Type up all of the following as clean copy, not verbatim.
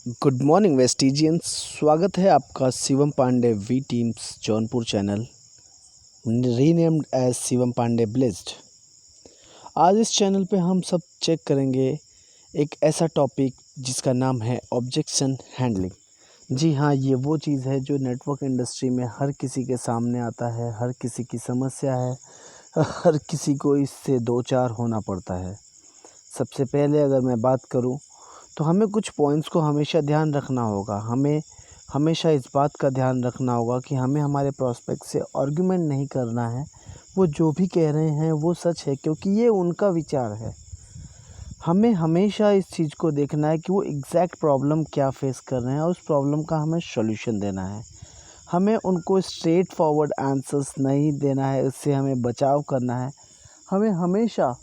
Good morning वेस्टिजियंस। स्वागत है आपका Shivam Pandey V teams Jaunpur channel, renamed as Shivam Pandey blessed. आज इस चैनल पे हम सब चेक करेंगे एक ऐसा टॉपिक जिसका नाम है ऑब्जेक्शन हैंडलिंग। जी हाँ, ये वो चीज़ है जो नेटवर्क इंडस्ट्री में हर किसी के सामने आता है, हर किसी की समस्या है, हर किसी को इससे दो चार होना पड़ता है। सबसे पहले अगर मैं बात करूं तो हमें कुछ पॉइंट्स को हमेशा ध्यान रखना होगा। हमें हमेशा इस बात का ध्यान रखना होगा कि हमें हमारे प्रॉस्पेक्ट से आर्गुमेंट नहीं करना है। वो जो भी कह रहे हैं वो सच है, क्योंकि ये उनका विचार है। हमें हमेशा इस चीज़ को देखना है कि वो एग्जैक्ट प्रॉब्लम क्या फेस कर रहे हैं और उस प्रॉब्लम का हमें सॉल्यूशन देना है। हमें उनको स्ट्रेट फॉरवर्ड आंसर्स नहीं देना है, इससे हमें बचाव करना है। हमें हमेशा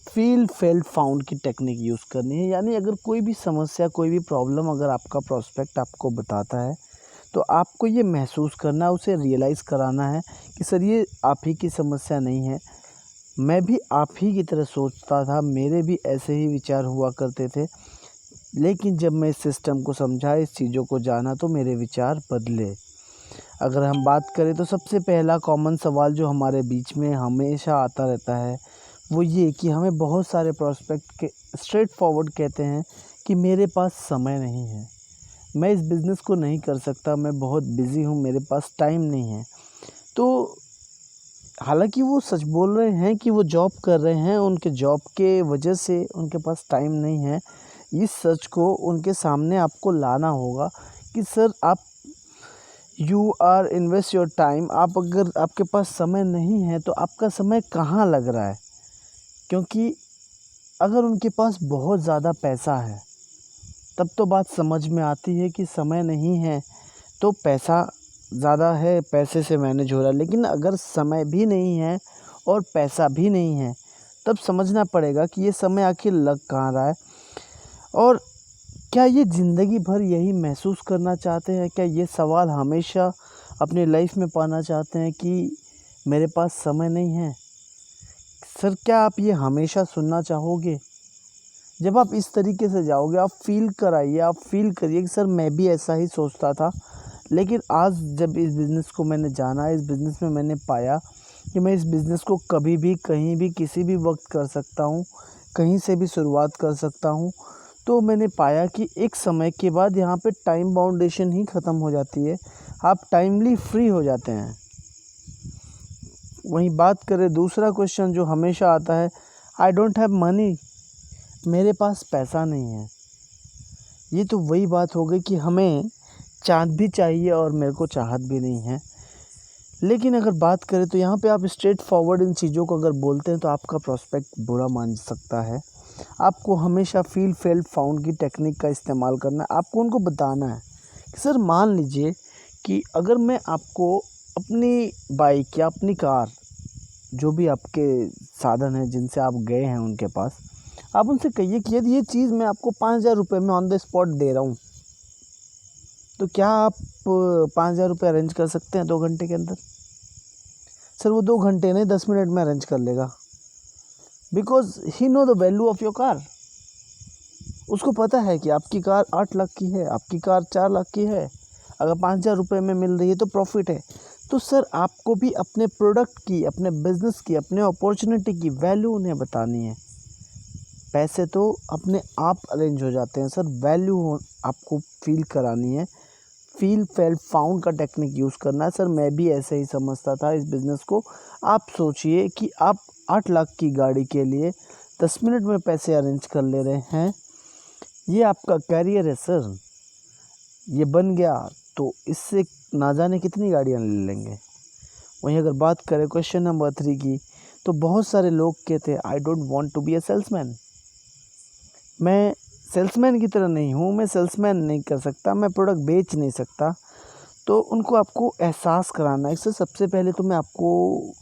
फील फेल्ट फाउंड की टेक्निक यूज़ करनी है। यानी अगर कोई भी समस्या, कोई भी प्रॉब्लम अगर आपका प्रॉस्पेक्ट आपको बताता है तो आपको ये महसूस करना, उसे रियलाइज़ कराना है कि सर ये आप ही की समस्या नहीं है, मैं भी आप ही की तरह सोचता था, मेरे भी ऐसे ही विचार हुआ करते थे, लेकिन जब मैं इस सिस्टम को समझा, इस चीज़ों को जाना तो मेरे विचार बदले। अगर हम बात करें तो सबसे पहला कॉमन सवाल जो हमारे बीच में हमेशा आता रहता है वो ये कि हमें बहुत सारे प्रॉस्पेक्ट के स्ट्रेट फॉरवर्ड कहते हैं कि मेरे पास समय नहीं है, मैं इस बिज़नेस को नहीं कर सकता, मैं बहुत बिज़ी हूँ, मेरे पास टाइम नहीं है। तो हालांकि वो सच बोल रहे हैं कि वो जॉब कर रहे हैं, उनके जॉब के वजह से उनके पास टाइम नहीं है। इस सच को उनके सामने आपको लाना होगा कि सर आप you are invest your time. आप अगर आपके पास समय नहीं है तो आपका समय कहाँ लग रहा है? क्योंकि अगर उनके पास बहुत ज़्यादा पैसा है तब तो बात समझ में आती है कि समय नहीं है तो पैसा ज़्यादा है, पैसे से मैनेज हो रहा है। लेकिन अगर समय भी नहीं है और पैसा भी नहीं है तब समझना पड़ेगा कि ये समय आखिर लग कहाँ रहा है। और क्या ये ज़िंदगी भर यही महसूस करना चाहते हैं? क्या ये सवाल हमेशा अपनी लाइफ में पाना चाहते हैं कि मेरे पास समय नहीं है? सर क्या आप ये हमेशा सुनना चाहोगे? जब आप इस तरीके से जाओगे, आप फ़ील कराइए, आप फ़ील करिए कि सर मैं भी ऐसा ही सोचता था, लेकिन आज जब इस बिज़नेस को मैंने जाना, इस बिज़नेस में मैंने पाया कि मैं इस बिज़नेस को कभी भी, कहीं भी, किसी भी वक्त कर सकता हूँ, कहीं से भी शुरुआत कर सकता हूँ। तो मैंने पाया कि एक समय के बाद यहाँ पे टाइम बाउंडेशन ही ख़त्म हो जाती है, आप टाइमली फ्री हो जाते हैं। वहीं बात करें दूसरा क्वेश्चन जो हमेशा आता है, आई डोंट हैव मनी, मेरे पास पैसा नहीं है। ये तो वही बात हो गई कि हमें चाँद भी चाहिए और मेरे को चाहत भी नहीं है। लेकिन अगर बात करें तो यहाँ पे आप स्ट्रेट फॉरवर्ड इन चीज़ों को अगर बोलते हैं तो आपका प्रॉस्पेक्ट बुरा मान सकता है। आपको हमेशा फील फेल्ट फाउंड की टेक्निक का इस्तेमाल करना है। आपको उनको बताना है कि सर मान लीजिए कि अगर मैं आपको अपनी बाइक या अपनी कार, जो भी आपके साधन हैं जिनसे आप गए हैं उनके पास, आप उनसे कहिए कि यदि ये चीज़ मैं आपको 5,000 रुपये में ऑन द स्पॉट दे रहा हूँ तो क्या आप 5,000 रुपये अरेंज कर सकते हैं 2 घंटे के अंदर? सर वो 2 घंटे नहीं, 10 मिनट में अरेंज कर लेगा, because he know the value of your car. उसको पता है कि आपकी कार 8 लाख की है, आपकी कार 4 लाख की है, अगर 5,000 रुपये में मिल रही है तो प्रॉफिट है। तो सर आपको भी अपने प्रोडक्ट की, अपने बिजनेस की, अपने अपॉर्चुनिटी की वैल्यू उन्हें बतानी है। पैसे तो अपने आप अरेंज हो जाते हैं सर, वैल्यू आपको फील करानी है। फील फेल्ट फाउंड का टेक्निक यूज़ करना है। सर मैं भी ऐसे ही समझता था इस बिज़नेस को। आप सोचिए कि आप 8 लाख की गाड़ी के लिए 10 मिनट में पैसे अरेंज कर ले रहे हैं। ये आपका कैरियर है सर, ये बन गया तो इससे ना जाने कितनी गाड़ियाँ ले लेंगे। वहीं अगर बात करें क्वेश्चन नंबर 3 की, तो बहुत सारे लोग कहते हैं I don't want to be a salesman. मैं सेल्समैन की तरह नहीं हूँ, मैं सेल्समैन नहीं कर सकता, मैं प्रोडक्ट बेच नहीं सकता। तो उनको आपको एहसास कराना है। इससे सबसे पहले तो मैं आपको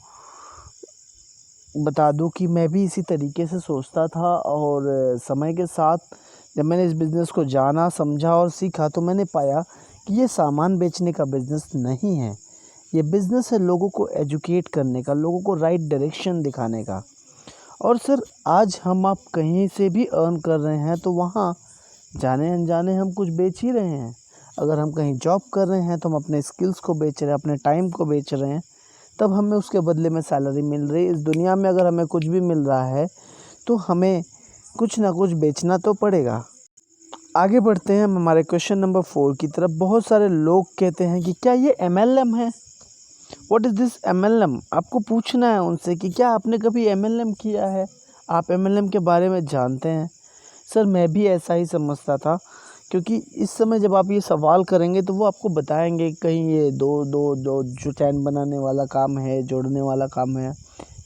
बता दूं कि मैं भी इसी तरीके से सोचता था, और समय के साथ जब मैंने इस बिज़नेस को जाना, समझा और सीखा तो मैंने पाया कि ये सामान बेचने का बिज़नेस नहीं है। ये बिज़नेस है लोगों को एजुकेट करने का, लोगों को राइट डायरेक्शन दिखाने का। और सर आज हम आप कहीं से भी अर्न कर रहे हैं तो वहाँ जाने अनजाने हम कुछ बेच ही रहे हैं। अगर हम कहीं जॉब कर रहे हैं तो हम अपने स्किल्स को बेच रहे हैं, अपने टाइम को बेच रहे हैं, तब हमें उसके बदले में सैलरी मिल रही है। इस दुनिया में अगर हमें कुछ भी मिल रहा है तो हमें कुछ ना कुछ बेचना तो पड़ेगा। आगे बढ़ते हैं हम हमारे क्वेश्चन नंबर 4 की तरफ। बहुत सारे लोग कहते हैं कि क्या ये MLM है? What is this MLM? आपको पूछना है उनसे कि क्या आपने कभी MLM किया है? आप MLM के बारे में जानते हैं? सर मैं भी ऐसा ही समझता था, क्योंकि इस समय जब आप ये सवाल करेंगे तो वो आपको बताएंगे कहीं ये दो दो दो जो चैन बनाने वाला काम है, जोड़ने वाला काम है,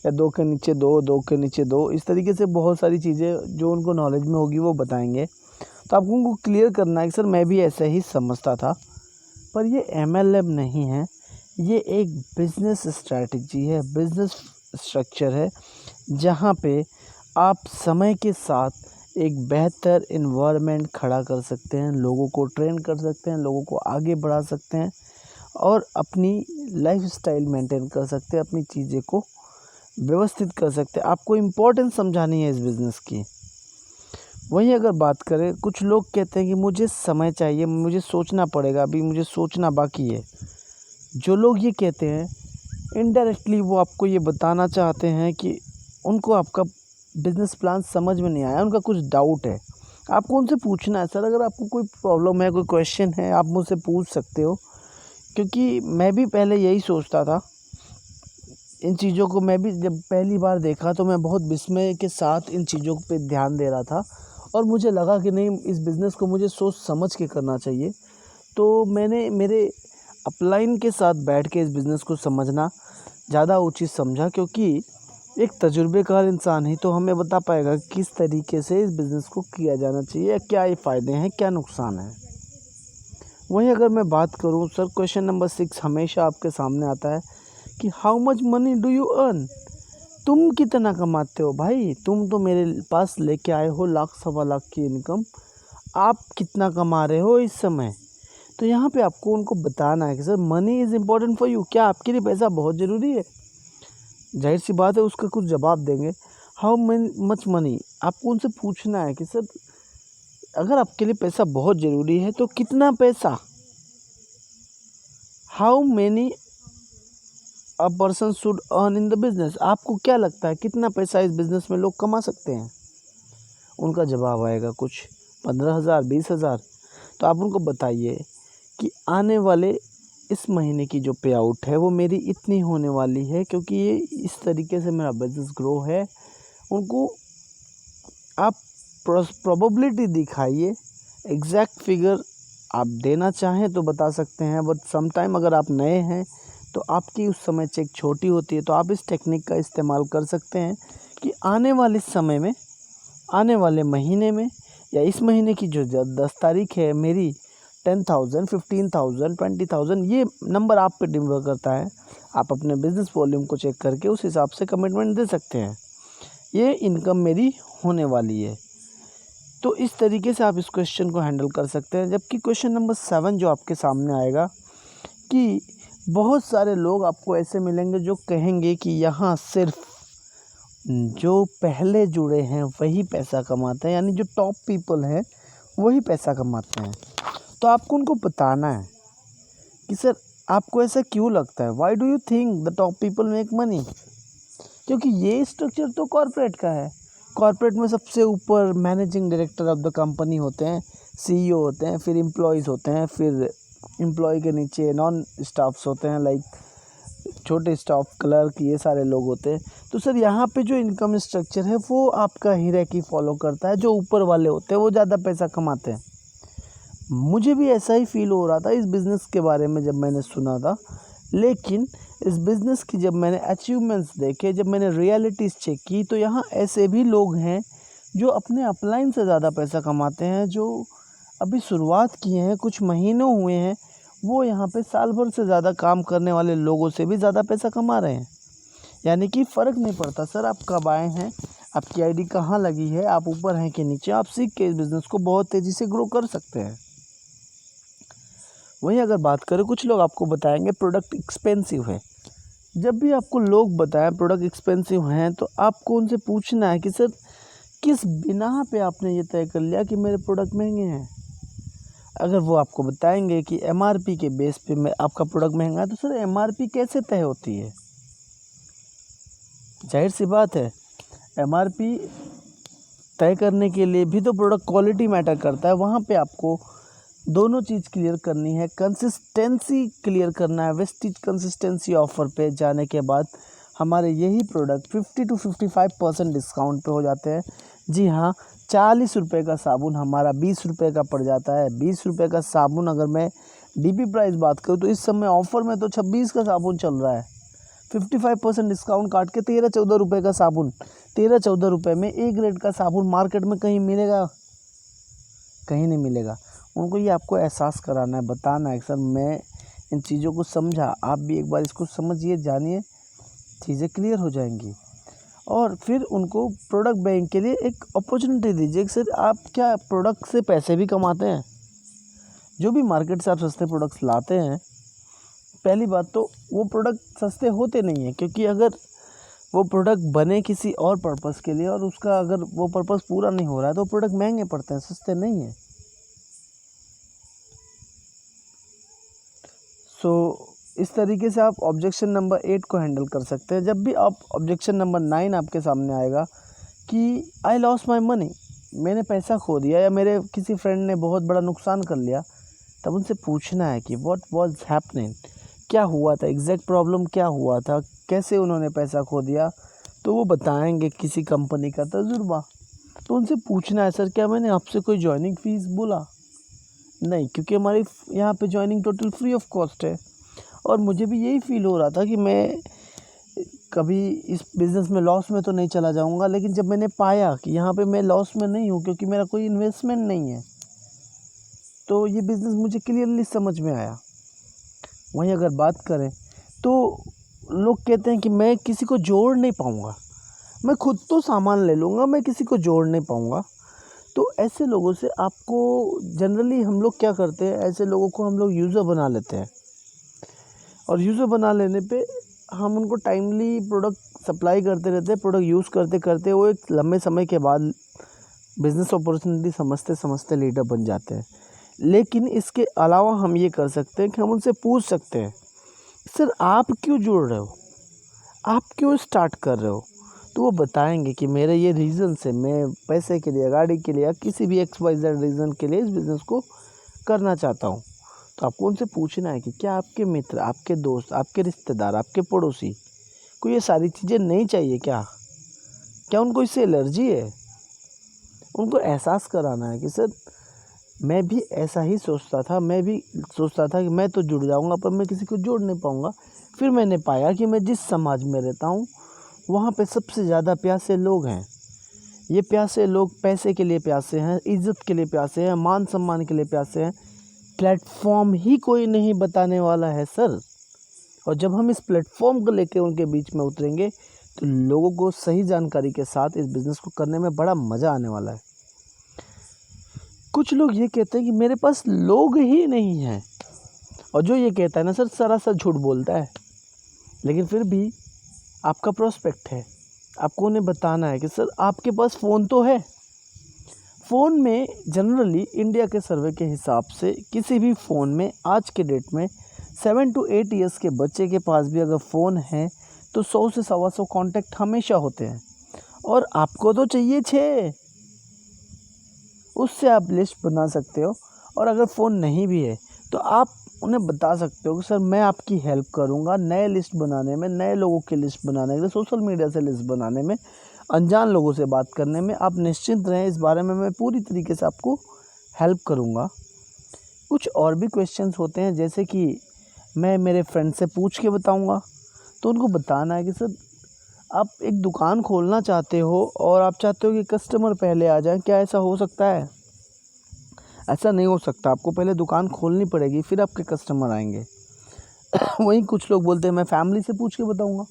या दो के नीचे दो, दो के नीचे दो, इस तरीके से बहुत सारी चीज़ें जो उनको नॉलेज में होगी वो बताएंगे। तो आपको उनको क्लियर करना है कि सर मैं भी ऐसे ही समझता था, पर ये MLM नहीं है, ये एक बिज़नेस स्ट्रैटेजी है, बिज़नेस स्ट्रक्चर है, जहाँ पे आप समय के साथ एक बेहतर इन्वायरमेंट खड़ा कर सकते हैं, लोगों को ट्रेन कर सकते हैं, लोगों को आगे बढ़ा सकते हैं और अपनी लाइफस्टाइल मेंटेन कर सकते हैं, अपनी चीज़ें को व्यवस्थित कर सकते हैं। आपको इम्पोर्टेंस समझानी है इस बिज़नेस की। वहीं अगर बात करें, कुछ लोग कहते हैं कि मुझे समय चाहिए, मुझे सोचना पड़ेगा, अभी मुझे सोचना बाकी है। जो लोग ये कहते हैं, इनडायरेक्टली वो आपको ये बताना चाहते हैं कि उनको आपका बिज़नेस प्लान समझ में नहीं आया, उनका कुछ डाउट है। आपको उनसे पूछना है, सर अगर आपको कोई प्रॉब्लम है, कोई क्वेश्चन है, आप मुझसे पूछ सकते हो। क्योंकि मैं भी पहले यही सोचता था, इन चीज़ों को मैं भी जब पहली बार देखा तो मैं बहुत विस्मय के साथ इन चीज़ों पे ध्यान दे रहा था, और मुझे लगा कि नहीं, इस बिज़नेस को मुझे सोच समझ के करना चाहिए। तो मैंने मेरे अपलाइन के साथ बैठ के इस बिज़नेस को समझना ज़्यादा उचित समझा, क्योंकि एक तजुर्बेकार इंसान ही तो हमें बता पाएगा कि किस तरीके से इस बिज़नेस को किया जाना चाहिए, या क्या ये फ़ायदे हैं, क्या नुकसान है। वहीं अगर मैं बात करूं, सर क्वेश्चन नंबर 6 हमेशा आपके सामने आता है कि how much money do you earn? तुम कितना कमाते हो भाई? तुम तो मेरे पास लेके आए हो लाख सवा लाख की इनकम, आप कितना कमा रहे हो इस समय? तो यहाँ पे आपको उनको बताना है कि sir money is important for you. क्या आपके लिए पैसा बहुत ज़रूरी है? जाहिर सी बात है उसका कुछ जवाब देंगे। How much money? आपको उनसे पूछना है कि सर अगर आपके लिए पैसा बहुत ज़रूरी है तो कितना पैसा? How many a person should earn in the business? आपको क्या लगता है कितना पैसा इस बिज़नेस में लोग कमा सकते हैं? उनका जवाब आएगा कुछ 15,000 20,000। तो आप उनको बताइए कि आने वाले इस महीने की जो पे आउट है वो मेरी इतनी होने वाली है, क्योंकि ये इस तरीके से मेरा बिज़नेस ग्रो है। उनको आप प्रोबेबिलिटी दिखाइए। एग्जैक्ट फिगर आप देना चाहें तो बता सकते हैं, बट समटाइम अगर आप नए हैं तो आपकी उस समय चेक छोटी होती है, तो आप इस टेक्निक का इस्तेमाल कर सकते हैं कि आने वाले समय में, आने वाले महीने में, या इस महीने की जो 10 तारीख है, मेरी 10,000 15,000 20,000, ये नंबर आप पे डिपेंड करता है। आप अपने बिज़नेस वॉल्यूम को चेक करके उस हिसाब से कमिटमेंट दे सकते हैं, ये इनकम मेरी होने वाली है। तो इस तरीके से आप इस क्वेश्चन को हैंडल कर सकते हैं। जबकि क्वेश्चन नंबर 7 जो आपके सामने आएगा कि बहुत सारे लोग आपको ऐसे मिलेंगे जो कहेंगे कि यहाँ सिर्फ जो पहले जुड़े हैं वही पैसा कमाते हैं, यानी जो टॉप पीपल हैं वही पैसा कमाते हैं। तो आपको उनको बताना है कि सर आपको ऐसा क्यों लगता है, why do you think the top people make money? क्योंकि ये स्ट्रक्चर तो कॉर्पोरेट का है। कॉर्पोरेट में सबसे ऊपर managing director of the company होते हैं, CEO होते हैं, फिर एम्प्लॉयज़ होते हैं, फिर एम्प्लॉय के नीचे नॉन स्टाफ्स होते हैं, लाइक छोटे स्टाफ, क्लर्क, ये सारे लोग होते हैं। तो सर यहाँ पे जो इनकम स्ट्रक्चर है वो आपका हायरार्की फॉलो करता है। जो ऊपर वाले होते हैं वो ज़्यादा पैसा कमाते हैं। मुझे भी ऐसा ही फील हो रहा था इस बिज़नेस के बारे में जब मैंने सुना था, लेकिन इस बिज़नेस की जब मैंने अचीवमेंट्स देखे, जब मैंने रियलिटीज़ चेक की, तो यहाँ ऐसे भी लोग हैं जो अपने अपलाइन से ज़्यादा पैसा कमाते हैं, जो अभी शुरुआत किए हैं, कुछ महीनों हुए हैं, वो यहाँ पे साल भर से ज़्यादा काम करने वाले लोगों से भी ज़्यादा पैसा कमा रहे हैं। यानी कि फ़र्क नहीं पड़ता सर आप कब आए हैं, आपकी आईडी कहाँ लगी है, आप ऊपर हैं कि नीचे, आप सीख के इस बिज़नेस को बहुत तेज़ी से ग्रो कर सकते हैं। वहीं अगर बात करें, कुछ लोग आपको बताएंगे प्रोडक्ट एक्सपेंसिव है। जब भी आपको लोग बताएं प्रोडक्ट एक्सपेंसिव हैं, तो आपको उनसे पूछना है कि सर किस बिना पे आपने ये तय कर लिया कि मेरे प्रोडक्ट महंगे हैं? अगर वो आपको बताएंगे कि एमआरपी के बेस पे मैं आपका प्रोडक्ट महंगा है, तो सर एमआरपी कैसे तय होती है? जाहिर सी बात है, एमआरपी तय करने के लिए भी तो प्रोडक्ट क्वालिटी मैटर करता है। वहाँ पे आपको दोनों चीज़ क्लियर करनी है, कंसिस्टेंसी क्लियर करना है। वेस्टेज कंसिस्टेंसी ऑफ़र पे जाने के बाद हमारे यही प्रोडक्ट 50 to 55% डिस्काउंट पे हो जाते हैं। जी हाँ, 40 रुपये का साबुन हमारा 20 रुपये का पड़ जाता है। 20 रुपये का साबुन, अगर मैं डीपी प्राइस बात करूँ तो इस समय ऑफ़र में तो 26 का साबुन चल रहा है। 55% डिस्काउंट काट के 13-14 रुपये का साबुन, 13-14 रुपये में ए ग्रेड का साबुन मार्केट में कहीं मिलेगा? कहीं नहीं मिलेगा। उनको ये आपको एहसास कराना है, बताना है कि सर मैं इन चीज़ों को समझा, आप भी एक बार इसको समझिए, जानिए, चीज़ें क्लियर हो जाएंगी। और फिर उनको प्रोडक्ट बैंक के लिए एक अपॉर्चुनिटी दीजिए कि सर आप क्या प्रोडक्ट से पैसे भी कमाते हैं? जो भी मार्केट से आप सस्ते प्रोडक्ट्स लाते हैं, पहली बात तो वो प्रोडक्ट सस्ते होते नहीं हैं, क्योंकि अगर वो प्रोडक्ट बने किसी और पर्पज़ के लिए और उसका अगर वो पर्पज़ पूरा नहीं हो रहा है तो प्रोडक्ट महंगे पड़ते हैं, सस्ते नहीं हैं। सो इस तरीके से आप ऑब्जेक्शन नंबर 8 को हैंडल कर सकते हैं। जब भी आप ऑब्जेक्शन नंबर 9 आपके सामने आएगा कि आई लॉस माई मनी, मैंने पैसा खो दिया या मेरे किसी फ्रेंड ने बहुत बड़ा नुकसान कर लिया, तब उनसे पूछना है कि व्हाट वाज हैपनिंग, क्या हुआ था, एग्जैक्ट प्रॉब्लम क्या हुआ था, कैसे उन्होंने पैसा खो दिया। तो वो बताएंगे किसी कंपनी का तजुर्बा। तो उनसे पूछना है, सर क्या मैंने आपसे कोई जॉइनिंग फ़ीस बोला? नहीं, क्योंकि हमारी यहाँ पे joining total free of cost है। और मुझे भी यही फ़ील हो रहा था कि मैं कभी इस बिज़नेस में लॉस में तो नहीं चला जाऊँगा, लेकिन जब मैंने पाया कि यहाँ पे मैं लॉस में नहीं हूँ क्योंकि मेरा कोई इन्वेस्टमेंट नहीं है, तो ये बिज़नेस मुझे क्लियरली समझ में आया। वहीं अगर बात करें तो लोग कहते हैं कि मैं किसी को जोड़ नहीं पाऊँगा, मैं खुद तो सामान ले लूँगा, मैं किसी को जोड़ नहीं पाऊँगा। तो ऐसे लोगों से आपको जनरली हम लोग क्या करते हैं, ऐसे लोगों को हम लोग यूज़र बना लेते हैं। और यूज़र बना लेने पे हम उनको टाइमली प्रोडक्ट सप्लाई करते रहते हैं। प्रोडक्ट यूज़ करते करते वो एक लंबे समय के बाद बिज़नेस अपॉर्चुनिटी समझते समझते लीडर बन जाते हैं। लेकिन इसके अलावा हम ये कर सकते हैं कि हम उनसे पूछ सकते हैं, सर आप क्यों जुड़ रहे हो, आप क्यों स्टार्ट कर रहे हो? तो वो बताएंगे कि मेरे ये रीज़न से, मैं पैसे के लिए, गाड़ी के लिए या किसी भी XYZ रीज़न के लिए इस बिज़नेस को करना चाहता हूँ। तो आपको उनसे पूछना है कि क्या आपके मित्र, आपके दोस्त, आपके रिश्तेदार, आपके पड़ोसी को ये सारी चीज़ें नहीं चाहिए क्या? क्या उनको इससे एलर्जी है? उनको एहसास कराना है कि सर मैं भी ऐसा ही सोचता था, मैं भी सोचता था कि मैं तो जुड़ जाऊंगा पर मैं किसी को जोड़ नहीं पाऊंगा। फिर मैंने पाया कि मैं जिस समाज में रहता हूँ वहाँ पे सबसे ज़्यादा प्यासे लोग हैं। ये प्यासे लोग पैसे के लिए प्यासे हैं, इज़्ज़त के लिए प्यासे हैं, मान सम्मान के लिए प्यासे हैं। प्लेटफॉर्म ही कोई नहीं बताने वाला है सर। और जब हम इस प्लेटफॉर्म को लेके उनके बीच में उतरेंगे तो लोगों को सही जानकारी के साथ इस बिज़नेस को करने में बड़ा मज़ा आने वाला है। कुछ लोग ये कहते हैं कि मेरे पास लोग ही नहीं हैं, और जो ये कहता है ना सर, सरासर झूठ बोलता है। लेकिन फिर भी आपका प्रोस्पेक्ट है, आपको उन्हें बताना है कि सर आपके पास फ़ोन तो है। फ़ोन में जनरली इंडिया के सर्वे के हिसाब से किसी भी फ़ोन में आज के डेट में 7 to 8 ईयर्स के बच्चे के पास भी अगर फ़ोन है तो 100 से 125 कॉन्टैक्ट हमेशा होते हैं। और आपको तो चाहिए 6, उससे आप लिस्ट बना सकते हो। और अगर फ़ोन नहीं भी है तो आप उन्हें बता सकते हो कि सर मैं आपकी हेल्प करूंगा नए लिस्ट बनाने में, नए लोगों की लिस्ट बनाने के लिए, सोशल मीडिया से लिस्ट बनाने में, अनजान लोगों से बात करने में। आप निश्चिंत रहें, इस बारे में मैं पूरी तरीके से आपको हेल्प करूंगा। कुछ और भी क्वेश्चंस होते हैं, जैसे कि मैं मेरे फ्रेंड से पूछ के बताऊंगा। तो उनको बताना है कि सर आप एक दुकान खोलना चाहते हो और आप चाहते हो कि कस्टमर पहले आ जाए, क्या ऐसा हो सकता है? ऐसा नहीं हो सकता, आपको पहले दुकान खोलनी पड़ेगी फिर आपके कस्टमर आएंगे। वहीं कुछ लोग बोलते हैं मैं फैमिली से पूछ के बताऊंगा।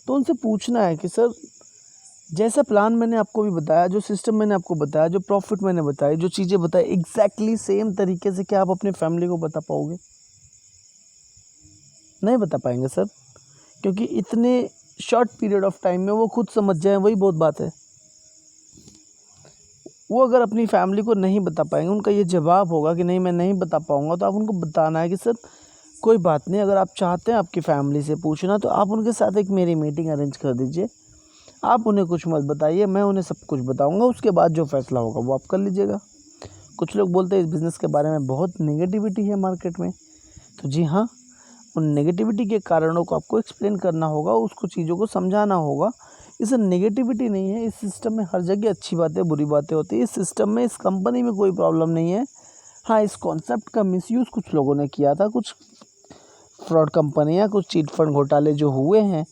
तो उनसे पूछना है कि सर जैसा प्लान मैंने आपको भी बताया, जो सिस्टम मैंने आपको बताया, जो प्रॉफिट मैंने बताया, जो चीज़ें बताई, एग्जैक्टली सेम तरीके से क्या आप अपने फैमिली को बता पाओगे? नहीं बता पाएंगे सर, क्योंकि इतने शॉर्ट पीरियड ऑफ टाइम में वो खुद समझ जाए, वही बहुत बात है। वो अगर अपनी फैमिली को नहीं बता पाएंगे, उनका ये जवाब होगा कि नहीं मैं नहीं बता पाऊँगा, तो आप उनको बताना है कि सर कोई बात नहीं, अगर आप चाहते हैं आपकी फैमिली से पूछना तो आप उनके साथ एक मेरी मीटिंग अरेंज कर दीजिए। आप उन्हें कुछ मत बताइए, मैं उन्हें सब कुछ बताऊँगा, उसके बाद जो फ़ैसला होगा वो आप कर लीजिएगा। कुछ लोग बोलते हैं इस बिज़नेस के बारे में बहुत नेगेटिविटी है मार्केट में, तो जी हाँ, उन नेगेटिविटी के कारणों को आपको एक्सप्लेन करना होगा, उसको चीज़ों को समझाना होगा। इस नेगेटिविटी नहीं है, इस सिस्टम में हर जगह अच्छी बातें बुरी बातें होती है। इस सिस्टम में, इस कंपनी में कोई प्रॉब्लम नहीं है। हाँ, इस कॉन्सेप्ट का मिसयूज़ कुछ लोगों ने किया था, कुछ फ्रॉड कंपनियाँ, कुछ चिट फंड घोटाले जो हुए हैं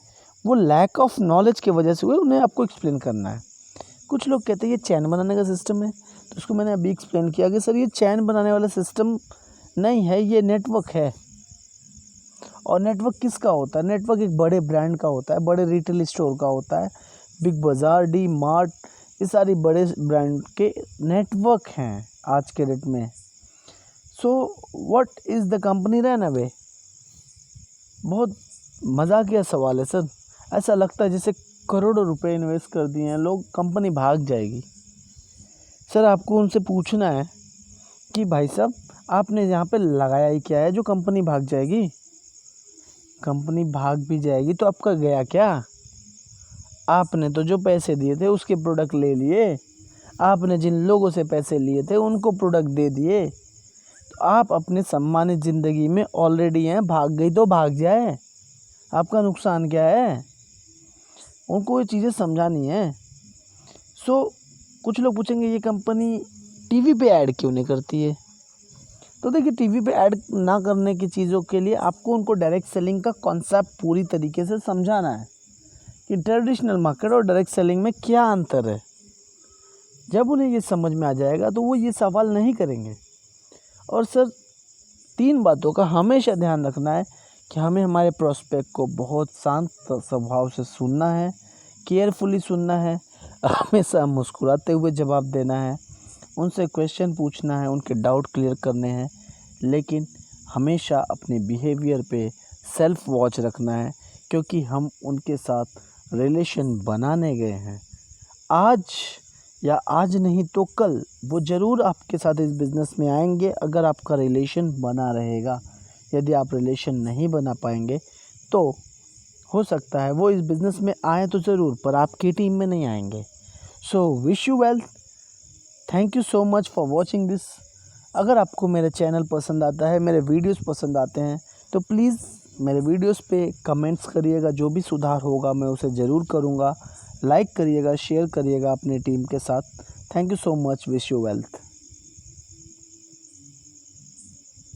वो लैक ऑफ नॉलेज की वजह से हुए, उन्हें आपको एक्सप्लेन करना है। कुछ लोग कहते हैं ये चैन बनाने का सिस्टम है, तो उसको मैंने अभी एक्सप्लेन किया कि सर ये चैन बनाने वाला सिस्टम नहीं है, ये नेटवर्क है। और नेटवर्क किसका होता है? नेटवर्क एक बड़े ब्रांड का होता है, बड़े रिटेल स्टोर का होता है। बिग बाज़ार, डी मार्ट, ये सारी बड़े ब्रांड के नेटवर्क हैं आज के डेट में। So what is the company run away? बहुत मजाकिया सवाल है सर। ऐसा लगता है जैसे करोड़ों रुपए इन्वेस्ट कर दिए हैं लोग, कंपनी भाग जाएगी। सर आपको उनसे पूछना है कि भाई साहब आपने यहाँ पे लगाया ही क्या है जो कंपनी भाग जाएगी? कंपनी भाग भी जाएगी तो आपका गया क्या? आपने तो जो पैसे दिए थे उसके प्रोडक्ट ले लिए, आपने जिन लोगों से पैसे लिए थे उनको प्रोडक्ट दे दिए, तो आप अपने सम्मानित ज़िंदगी में ऑलरेडी हैं, भाग गई तो भाग जाए, आपका नुकसान क्या है? उनको ये चीज़ें समझानी है। सो कुछ लोग पूछेंगे ये कंपनी टीवी पे ऐड क्यों नहीं करती है? तो देखिए, टीवी पे ऐड ना करने की चीज़ों के लिए आपको उनको डायरेक्ट सेलिंग का कॉन्सेप्ट पूरी तरीके से समझाना है कि ट्रेडिशनल मार्केट और डायरेक्ट सेलिंग में क्या अंतर है। जब उन्हें ये समझ में आ जाएगा तो वो ये सवाल नहीं करेंगे। और सर 3 बातों का हमेशा ध्यान रखना है कि हमें हमारे प्रोस्पेक्ट को बहुत शांत स्वभाव से सुनना है, केयरफुली सुनना है, हमेशा मुस्कुराते हुए जवाब देना है, उनसे क्वेश्चन पूछना है, उनके डाउट क्लियर करने हैं, लेकिन हमेशा अपने बिहेवियर पे सेल्फ वॉच रखना है, क्योंकि हम उनके साथ रिलेशन बनाने गए हैं। आज या आज नहीं तो कल वो ज़रूर आपके साथ इस बिज़नेस में आएंगे अगर आपका रिलेशन बना रहेगा। यदि आप रिलेशन नहीं बना पाएंगे तो हो सकता है वो इस बिज़नेस में आए तो ज़रूर, पर आपकी टीम में नहीं आएंगे। So wish you well, thank you so much for watching this. अगर आपको मेरा चैनल पसंद आता है, मेरे वीडियोस पसंद आते हैं, तो प्लीज़ मेरे वीडियोस पे कमेंट्स करिएगा, जो भी सुधार होगा मैं उसे ज़रूर करूँगा। लाइक करिएगा, शेयर करिएगा अपनी टीम के साथ। Thank you so much, wish you wealth.